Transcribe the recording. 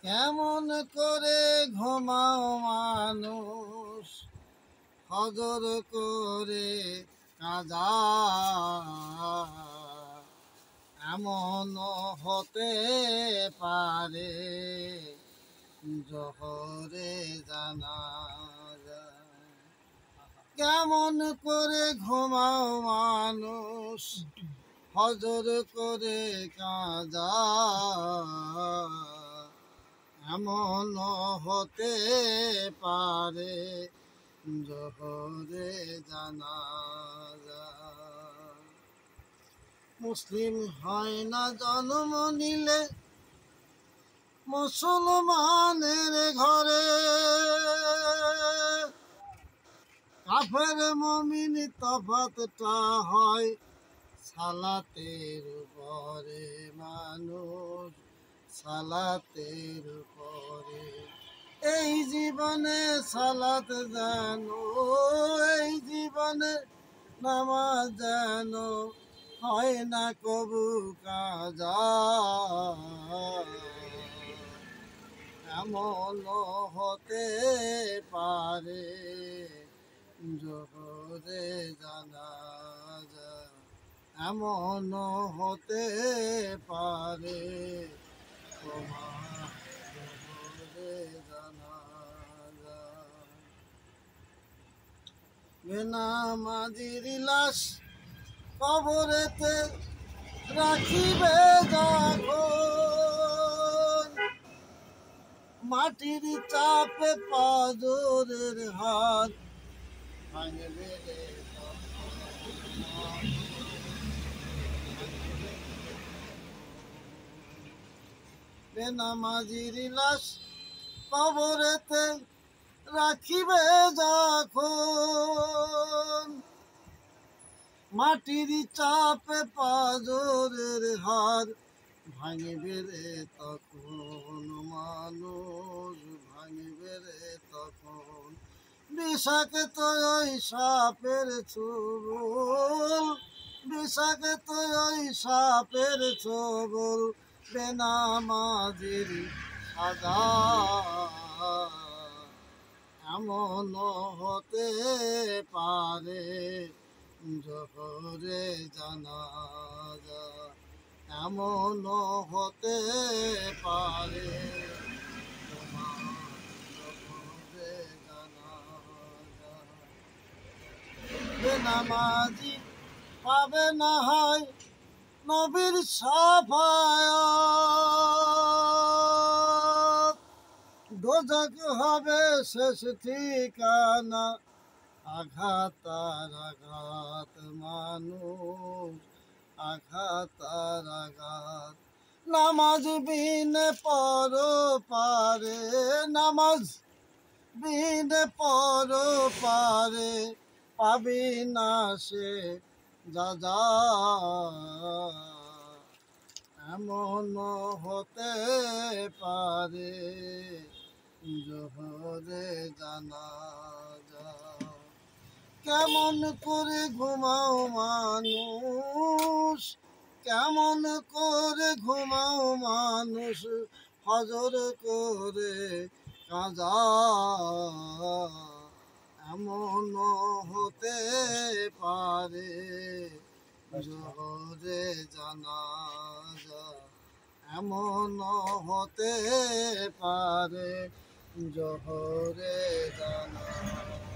কেমন করে ঘুমাও মানুষ, হজর করে কাজা। এমন হতে পারে জহরে জানাজা। কেমন করে ঘুমাও মানুষ, হজর করে কাজা। এমন হতে পারে জহরে জানাজা। মুসলিম হয় না জন্ম নিলে মুসলমানের ঘরে, কাফের মুমিন তফাতটা হয় সালাতের উপরে। মানুষ সালাতের উপরে। এই জীবনে সালাত জানো, এই জীবনে নামাজ জানো, হয় না কবু কাজা। এমন হতে পারে জহরে জানাজা। এমন হতে পারে তোমার জহরে জানাজা। বেনামাজির লাশ কবরেতে রাখিবে যখন, মাটির চাপে পাজরের হাত ভাঙবে রে তখন। বেনামাজির লাশ কবরেতে রাখিবে যখন, মাটির চাপে পাজরের হাত ভাঙবে রে তখন। মানুষ ভাঙবে রে তখন। বিষাক্ত ওই সাপের ছোবল, বিষাক্ত ওই সাপের ছোবল, বেনামাজির সাজা। এমন হতে পারে জহরে জানাজা। এমন হতে পারে জহরে জানাজা। বেনামাজি পাবে না হয় নবীর শাফায়াত, দোজখ হবে শেষ ঠিকানা। আঘাত আর আঘাত মানুষ, আঘাত আর আঘাত। নামাজ বিনে পর পারে, নামাজ বিনে পর পারে, পাবি না সে যা। এমন হতে পারে জহরে জানাজা। কেমন করে ঘুমাও মানুষ, কেমন করে ঘুমাও মানুষ, হজর করে কাজা। এমন হতে পারে জহরে জানাজা। এমন হতে পারে জহরে জানাজা।